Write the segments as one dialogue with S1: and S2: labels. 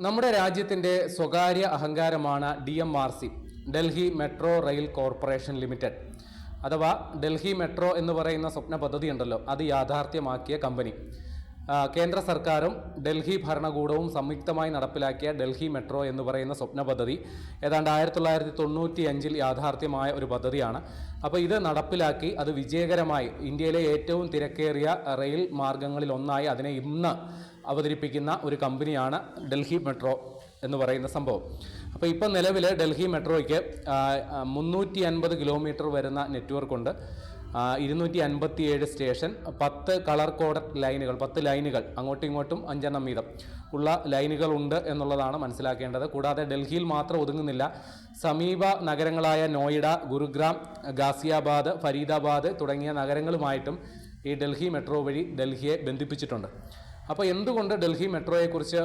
S1: നമ്മുടെ രാജ്യത്തിൻ്റെ സ്വകാര്യ അഹങ്കാരമാണ് DMRC, Delhi metro rail corporation limited. അഥവാ ഡൽഹി മെട്രോ എന്ന് പറയുന്ന സ്വപ്ന പദ്ധതി ഉണ്ടല്ലോ, അത് യാഥാർത്ഥ്യമാക്കിയ കമ്പനി. കേന്ദ്ര സർക്കാരും ഡൽഹി ഭരണകൂടവും സംയുക്തമായി നടപ്പിലാക്കിയ ഡൽഹി മെട്രോ എന്ന് പറയുന്ന സ്വപ്ന പദ്ധതി ഏതാണ്ട് 1995 യാഥാർത്ഥ്യമായ ഒരു പദ്ധതിയാണ്. അപ്പോൾ ഇത് നടപ്പിലാക്കി അത് വിജയകരമായി ഇന്ത്യയിലെ ഏറ്റവും തിരക്കേറിയ റെയിൽ മാർഗങ്ങളിൽ ഒന്നായി അതിനെ ഇന്ന് അവതരിപ്പിക്കുന്ന ഒരു കമ്പനിയാണ് ഡൽഹി മെട്രോ എന്ന് പറയുന്ന സംഭവം. അപ്പോൾ ഇപ്പോൾ നിലവിൽ ഡൽഹി മെട്രോയ്ക്ക് 350 കിലോമീറ്റർ വരുന്ന നെറ്റ്വർക്കുണ്ട്, 257 സ്റ്റേഷൻ, 10 കളർ കോഡഡ് ലൈനുകൾ, 10 ലൈനുകൾ അങ്ങോട്ടും ഇങ്ങോട്ടും 5 വീതം ഉള്ള ലൈനുകളുണ്ട് എന്നുള്ളതാണ് മനസ്സിലാക്കേണ്ടത്. കൂടാതെ ഡൽഹിയിൽ മാത്രം ഒതുങ്ങുന്നില്ല, സമീപ നഗരങ്ങളായ നോയിഡ, ഗുരുഗ്രാം, ഗാസിയാബാദ്, ഫരീദാബാദ് തുടങ്ങിയ നഗരങ്ങളുമായിട്ടും ഈ ഡൽഹി മെട്രോ വഴി ഡൽഹിയെ ബന്ധിപ്പിച്ചിട്ടുണ്ട്. അപ്പോൾ എന്തുകൊണ്ട് ഡൽഹി മെട്രോയെക്കുറിച്ച്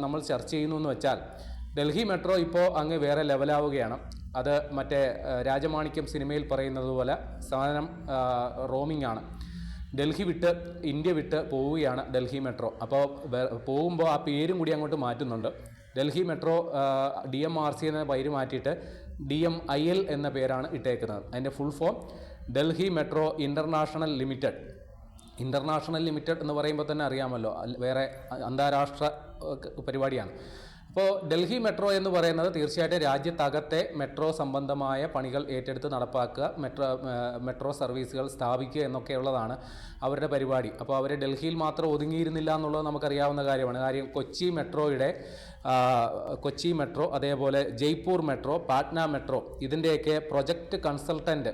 S1: നമ്മൾ ചർച്ച ചെയ്യുന്നു എന്ന് വെച്ചാൽ, ഡൽഹി മെട്രോ ഇപ്പോൾ അങ്ങ് വേറെ ലെവലാവുകയാണ്. അത് മറ്റേ രാജമാണിക്യം സിനിമയിൽ പറയുന്നത് പോലെ സാധനം റോമിംഗ് ആണ്. ഡൽഹി വിട്ട് ഇന്ത്യ വിട്ട് പോവുകയാണ് ഡൽഹി മെട്രോ. അപ്പോൾ പോകുമ്പോൾ ആ പേരും കൂടി അങ്ങോട്ട് മാറ്റുന്നുണ്ട്. ഡൽഹി മെട്രോ DMRC എന്ന പേര് മാറ്റിയിട്ട് DMIL എന്ന പേരാണ് ഇട്ടേക്കുന്നത്. അതിൻ്റെ full form Delhi metro international limited. International limited എന്ന് പറയുമ്പോൾ തന്നെ അറിയാമല്ലോ, വേറെ അന്താരാഷ്ട്ര പരിപാടിയാണ്. അപ്പോൾ ഡൽഹി മെട്രോ എന്ന് പറയുന്നത് തീർച്ചയായിട്ടും രാജ്യത്തകത്തെ മെട്രോ സംബന്ധമായ പണികൾ ഏറ്റെടുത്ത് നടപ്പാക്കുക, മെട്രോ സർവീസുകൾ സ്ഥാപിക്കുക എന്നൊക്കെയുള്ളതാണ് അവരുടെ പരിപാടി. അപ്പോൾ അവർ ഡൽഹിയിൽ മാത്രം ഒതുങ്ങിയിരുന്നില്ല എന്നുള്ളത് നമുക്കറിയാവുന്ന കാര്യമാണ്. കാര്യം കൊച്ചി മെട്രോ, അതേപോലെ ജയ്പൂർ മെട്രോ, പാട്ന മെട്രോ, ഇതിൻ്റെയൊക്കെ പ്രൊജക്റ്റ് കൺസൾട്ടൻറ്റ്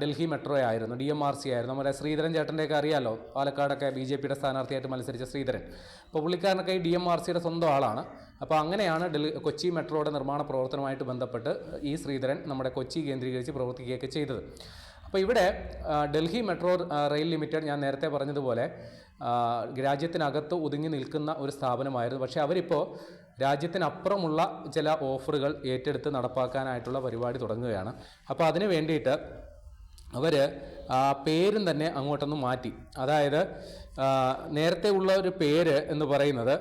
S1: ഡൽഹി മെട്രോ ആയിരുന്നു, DMRC ആയിരുന്നു. നമ്മുടെ ശ്രീധരൻ ചേട്ടൻ്റെയൊക്കെ അറിയാമല്ലോ, പാലക്കാടൊക്കെ BJPയുടെ സ്ഥാനാർത്ഥിയായിട്ട് മത്സരിച്ച ശ്രീധരൻ. അപ്പോൾ പുള്ളിക്കാരനൊക്കെ ഈ DMRCയുടെ സ്വന്തം ആളാണ്. അപ്പോൾ അങ്ങനെയാണ് കൊച്ചി മെട്രോയുടെ നിർമ്മാണ പ്രവർത്തനമായിട്ട് ബന്ധപ്പെട്ട് ഈ ശ്രീധരൻ നമ്മുടെ കൊച്ചി കേന്ദ്രീകരിച്ച് പ്രവർത്തിക്കുകയൊക്കെ ചെയ്തത്. അപ്പോൾ ഇവിടെ ഡൽഹി മെട്രോ റെയിൽ ലിമിറ്റഡ് ഞാൻ നേരത്തെ പറഞ്ഞതുപോലെ രാജ്യത്തിനകത്ത് ഒതുങ്ങി നിൽക്കുന്ന ഒരു സ്ഥാപനമായിരുന്നു. പക്ഷേ അവരിപ്പോൾ രാജ്യത്തിനപ്പുറമുള്ള ചില ഓഫറുകൾ ഏറ്റെടുത്ത് നടപ്പാക്കാനായിട്ടുള്ള പരിപാടി തുടങ്ങുകയാണ്. അപ്പോൾ അതിന് വേണ്ടിയിട്ട് അവർ പേരും തന്നെ അങ്ങോട്ടൊന്ന് മാറ്റി. അതായത് നേരത്തെ ഉള്ള ഒരു പേര് എന്ന് പറയുന്നത്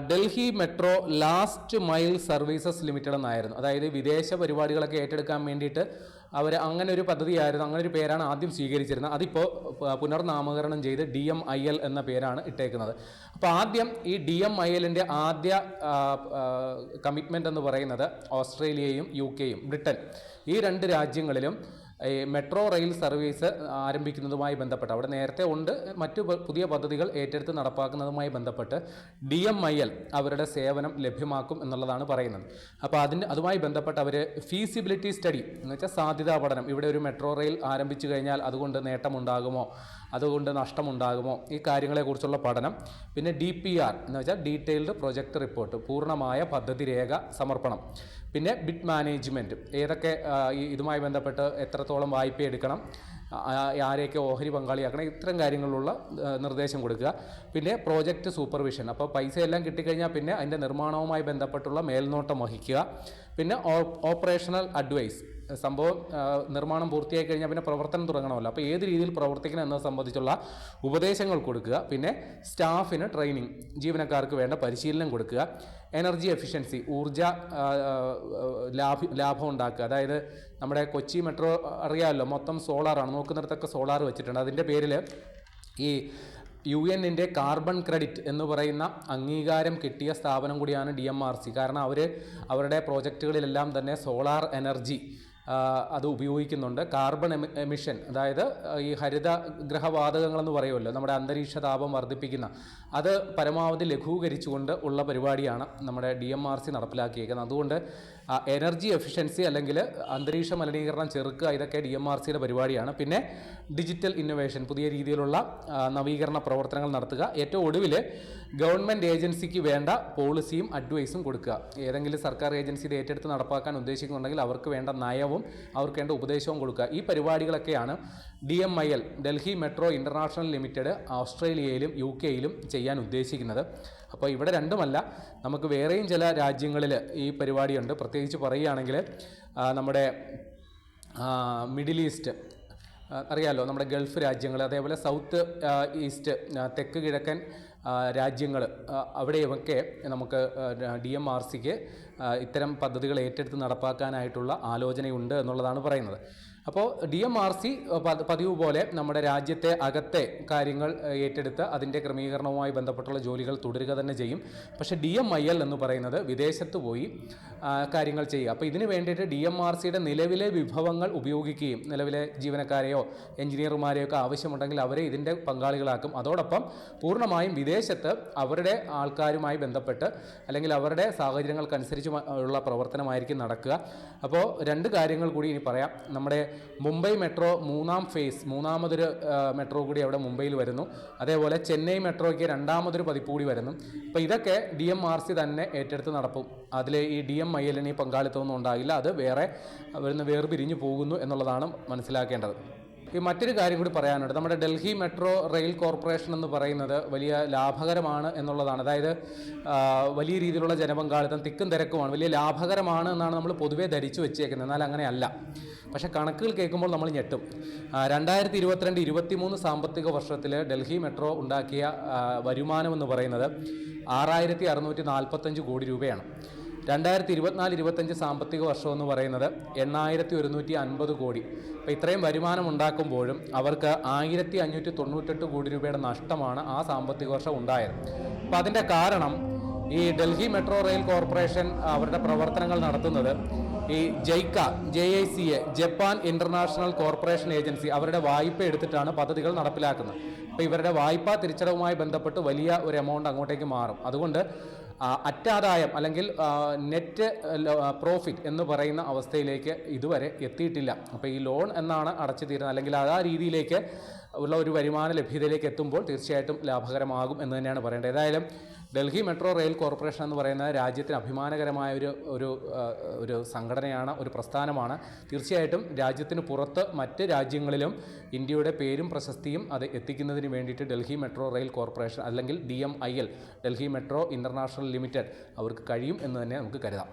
S1: Delhi metro last mile services limited എന്നായിരുന്നു. അതായത് വിദേശ പരിപാടികളൊക്കെ ഏറ്റെടുക്കാൻ വേണ്ടിയിട്ട് അവർ അങ്ങനെ ഒരു പദ്ധതിയായിരുന്നു, അങ്ങനെ ഒരു പേരാണ് ആദ്യം സ്വീകരിച്ചിരുന്നത്. അതിപ്പോൾ പുനർനാമകരണം ചെയ്ത് DMIL എന്ന പേരാണ് ഇട്ടേക്കുന്നത്. അപ്പോൾ ആദ്യം ഈ DMILൻ്റെ ആദ്യ കമ്മിറ്റ്മെൻ്റ് എന്ന് പറയുന്നത് ഓസ്ട്രേലിയയും UK യും ബ്രിട്ടൻ, ഈ 2 രാജ്യങ്ങളിലും ഈ മെട്രോ റെയിൽ സർവീസ് ആരംഭിക്കുന്നതുമായി ബന്ധപ്പെട്ട്, അവിടെ നേരത്തെ ഉണ്ട് മറ്റു പുതിയ പദ്ധതികൾ ഏറ്റെടുത്ത് നടപ്പാക്കുന്നതുമായി ബന്ധപ്പെട്ട് DMIL അവരുടെ സേവനം ലഭ്യമാക്കും എന്നുള്ളതാണ് പറയുന്നത്. അപ്പോൾ അതുമായി ബന്ധപ്പെട്ട് അവർ ഫീസിബിലിറ്റി സ്റ്റഡി എന്ന് വെച്ചാൽ സാധ്യതാ പഠനം, ഇവിടെ ഒരു മെട്രോ റെയിൽ ആരംഭിച്ചു കഴിഞ്ഞാൽ അതുകൊണ്ട് നേട്ടമുണ്ടാകുമോ, അതുകൊണ്ട് നഷ്ടമുണ്ടാകുമോ, ഈ കാര്യങ്ങളെക്കുറിച്ചുള്ള പഠനം, പിന്നെ DPR എന്ന് വെച്ചാൽ ഡീറ്റെയിൽഡ് പ്രൊജക്റ്റ് റിപ്പോർട്ട്, പൂർണ്ണമായ പദ്ധതി രേഖ സമർപ്പണം, പിന്നെ ബിഡ് മാനേജ്മെൻറ്റ്, ഏതൊക്കെ ഇതുമായി ബന്ധപ്പെട്ട് എത്രത്തോളം വായ്പ എടുക്കണം, ആരെയൊക്കെ ഓഹരി പങ്കാളിയാക്കണം, ഇത്തരം കാര്യങ്ങളിലുള്ള നിർദ്ദേശം കൊടുക്കുക. പിന്നെ പ്രോജക്റ്റ് സൂപ്പർവിഷൻ, അപ്പോൾ പൈസയെല്ലാം കിട്ടിക്കഴിഞ്ഞാൽ പിന്നെ അതിൻ്റെ നിർമ്മാണവുമായി ബന്ധപ്പെട്ടുള്ള മേൽനോട്ടം വഹിക്കുക. പിന്നെ ഓപ്പറേഷണൽ അഡ്വൈസ്, സംഭവം നിർമ്മാണം പൂർത്തിയായി കഴിഞ്ഞാൽ പിന്നെ പ്രവർത്തനം തുടങ്ങണമല്ലോ, അപ്പോൾ ഏത് രീതിയിൽ പ്രവർത്തിക്കണം എന്നത് സംബന്ധിച്ചുള്ള ഉപദേശങ്ങൾ കൊടുക്കുക. പിന്നെ സ്റ്റാഫിന് ട്രെയിനിങ്, ജീവനക്കാർക്ക് വേണ്ട പരിശീലനം കൊടുക്കുക. എനർജി എഫിഷ്യൻസി, ഊർജ ലാഭം ഉണ്ടാക്കുക. അതായത് നമ്മുടെ കൊച്ചി മെട്രോ അറിയാമല്ലോ, മൊത്തം സോളാറാണ്, നോക്കുന്നിടത്തൊക്കെ സോളാർ വെച്ചിട്ടുണ്ട്. അതിൻ്റെ പേരിൽ ഈ UN-ൻ്റെ കാർബൺ ക്രെഡിറ്റ് എന്ന് പറയുന്ന അംഗീകാരം കിട്ടിയ സ്ഥാപനം കൂടിയാണ് DMRC. കാരണം അവരുടെ പ്രോജക്റ്റുകളിലെല്ലാം തന്നെ സോളാർ എനർജി അത് ഉപയോഗിക്കുന്നുണ്ട്. കാർബൺ എമിഷൻ, അതായത് ഈ ഹരിതഗ്രഹവാതകങ്ങളെന്ന് പറയുമല്ലോ, നമ്മുടെ അന്തരീക്ഷ താപം വർദ്ധിപ്പിക്കുന്ന, അത് പരമാവധി ലഘൂകരിച്ചുകൊണ്ട് ഉള്ള പരിപാടിയാണ് നമ്മുടെ DMRC നടപ്പിലാക്കിയേക്കുന്നത്. അതുകൊണ്ട് എനർജി എഫിഷ്യൻസി അല്ലെങ്കിൽ അന്തരീക്ഷ മലിനീകരണം ചെറുക്കുക, ഇതൊക്കെ DMRCയുടെ പരിപാടിയാണ്. പിന്നെ ഡിജിറ്റൽ ഇന്നൊവേഷൻ, പുതിയ രീതിയിലുള്ള നവീകരണ പ്രവർത്തനങ്ങൾ നടത്തുക. ഏറ്റവും ഒടുവിൽ ഗവൺമെൻറ് ഏജൻസിക്ക് വേണ്ട പോളിസിയും അഡ്വൈസും കൊടുക്കുക. ഏതെങ്കിലും സർക്കാർ ഏജൻസി ഇത് ഏറ്റെടുത്ത് നടപ്പാക്കാൻ ഉദ്ദേശിക്കുന്നുണ്ടെങ്കിൽ അവർക്ക് വേണ്ട നയവും അവർക്ക് വേണ്ട ഉപദേശവും കൊടുക്കുക. ഈ പരിപാടികളൊക്കെയാണ് DMIL, Delhi metro international limited, ഓസ്ട്രേലിയയിലും UK യിലും ചെയ്യാൻ ഉദ്ദേശിക്കുന്നത്. അപ്പോൾ ഇവിടെ രണ്ടുമല്ല, നമുക്ക് വേറെയും ചില രാജ്യങ്ങളിൽ ഈ പരിപാടിയുണ്ട്. പ്രത്യേകിച്ച് പറയുകയാണെങ്കിൽ നമ്മുടെ മിഡിൽ ഈസ്റ്റ് അറിയാമല്ലോ, നമ്മുടെ ഗൾഫ് രാജ്യങ്ങൾ, അതേപോലെ സൗത്ത് ഈസ്റ്റ്, തെക്ക് കിഴക്കൻ രാജ്യങ്ങൾ അവിടെയൊക്കെ നമുക്ക് DMRCക്ക് ഇത്തരം പദ്ധതികൾ ഏറ്റെടുത്ത് നടപ്പാക്കാനായിട്ടുള്ള ആലോചനയുണ്ട് എന്നുള്ളതാണ് പറയുന്നത്. അപ്പോൾ DMRC പതിവ് പോലെ നമ്മുടെ രാജ്യത്തെ അകത്തെ കാര്യങ്ങൾ ഏറ്റെടുത്ത് അതിൻ്റെ ക്രമീകരണവുമായി ബന്ധപ്പെട്ടുള്ള ജോലികൾ തുടരുക തന്നെ ചെയ്യും. പക്ഷേ DMIL എന്ന് പറയുന്നത് വിദേശത്ത് പോയി കാര്യങ്ങൾ ചെയ്യുക. അപ്പോൾ ഇതിന് വേണ്ടിയിട്ട് DMRCയുടെ നിലവിലെ വിഭവങ്ങൾ ഉപയോഗിക്കുകയും നിലവിലെ ജീവനക്കാരെയോ എഞ്ചിനീയർമാരെയോ ഒക്കെ ആവശ്യമുണ്ടെങ്കിൽ അവരെ ഇതിൻ്റെ പങ്കാളികളാക്കും. അതോടൊപ്പം പൂർണ്ണമായും വിദേശത്ത് അവരുടെ ആൾക്കാരുമായി ബന്ധപ്പെട്ട് അല്ലെങ്കിൽ അവരുടെ സാഹചര്യങ്ങൾക്കനുസരിച്ച് ഉള്ള പ്രവർത്തനമായിരിക്കും നടക്കുക. അപ്പോൾ രണ്ട് കാര്യങ്ങൾ കൂടി ഇനി പറയാം. നമ്മുടെ മുംബൈ മെട്രോ മൂന്നാമതൊരു മെട്രോ കൂടി അവിടെ മുംബൈയിൽ വരുന്നു. അതേപോലെ ചെന്നൈ മെട്രോയ്ക്ക് രണ്ടാമതൊരു പതിപ്പ് കൂടി വരുന്നു. അപ്പോൾ ഇതൊക്കെ DMRC തന്നെ ഏറ്റെടുത്ത് നടപ്പും. അതിൽ ഈ DMIL പങ്കാളിത്തമൊന്നും ഉണ്ടാകില്ല. അത് വേർപിരിഞ്ഞു പോകുന്നു എന്നുള്ളതാണ് മനസ്സിലാക്കേണ്ടത്. ഈ മറ്റൊരു കാര്യം കൂടി പറയാനുണ്ട്. നമ്മുടെ ഡൽഹി മെട്രോ റെയിൽ കോർപ്പറേഷൻ എന്ന് പറയുന്നത് വലിയ ലാഭകരമാണ് എന്നുള്ളതാണ്. അതായത് വലിയ രീതിയിലുള്ള ജനപങ്കാളിത്തം, തിക്കും തിരക്കുമാണ്, വലിയ ലാഭകരമാണ് എന്നാണ് നമ്മൾ പൊതുവേ ധരിച്ചു വെച്ചേക്കുന്നത്. എന്നാൽ അങ്ങനെയല്ല. പക്ഷേ കണക്കുകൾ കേൾക്കുമ്പോൾ നമ്മൾ ഞെട്ടും. 2022-23 സാമ്പത്തിക വർഷത്തിൽ ഡൽഹി മെട്രോ ഉണ്ടാക്കിയ വരുമാനം എന്ന് പറയുന്നത് 6645 കോടി രൂപയാണ്. 2024-25 സാമ്പത്തിക വർഷം എന്ന് പറയുന്നത് 8150 കോടി. അപ്പോൾ ഇത്രയും വരുമാനം ഉണ്ടാക്കുമ്പോഴും അവർക്ക് 1598 കോടി രൂപയുടെ നഷ്ടമാണ് ആ സാമ്പത്തിക വർഷം ഉണ്ടായത്. അപ്പോൾ അതിൻ്റെ കാരണം ഈ ഡൽഹി മെട്രോ റെയിൽ കോർപ്പറേഷൻ അവരുടെ പ്രവർത്തനങ്ങൾ നടത്തുന്നത് ഈ JICA Japan international corporation agency അവരുടെ വായ്പ എടുത്തിട്ടാണ് പദ്ധതികൾ നടപ്പിലാക്കുന്നത്. അപ്പോൾ ഇവരുടെ വായ്പാ തിരിച്ചടവുമായി ബന്ധപ്പെട്ട് വലിയ ഒരു എമൗണ്ട് അങ്ങോട്ടേക്ക് മാറും. അതുകൊണ്ട് അറ്റാദായം അല്ലെങ്കിൽ നെറ്റ് പ്രോഫിറ്റ് എന്ന് പറയുന്ന അവസ്ഥയിലേക്ക് ഇതുവരെ എത്തിയിട്ടില്ല. അപ്പോൾ ഈ ലോൺ എന്നാണ് അടച്ചു തീരുന്നത്, അല്ലെങ്കിൽ ആ രീതിയിലേക്ക് ഉള്ള ഒരു വരുമാന ലഭ്യതയിലേക്ക് എത്തുമ്പോൾ തീർച്ചയായിട്ടും ലാഭകരമാകും എന്ന് തന്നെയാണ് പറയേണ്ടത്. ഏതായാലും ഡൽഹി മെട്രോ റെയിൽ കോർപ്പറേഷൻ എന്ന് പറയുന്നത് രാജ്യത്തിന് അഭിമാനകരമായ ഒരു സംഘടനയാണ്, ഒരു പ്രസ്ഥാനമാണ്. തീർച്ചയായിട്ടും രാജ്യത്തിന് പുറത്ത് മറ്റ് രാജ്യങ്ങളിലും ഇന്ത്യയുടെ പേരും പ്രശസ്തിയും അത് എത്തിക്കുന്നതിന് വേണ്ടിയിട്ട് ഡൽഹി മെട്രോ റെയിൽ കോർപ്പറേഷൻ അല്ലെങ്കിൽ DMIL, Delhi metro international limited, അവർക്ക് കഴിയും എന്ന് തന്നെ നമുക്ക് കരുതാം.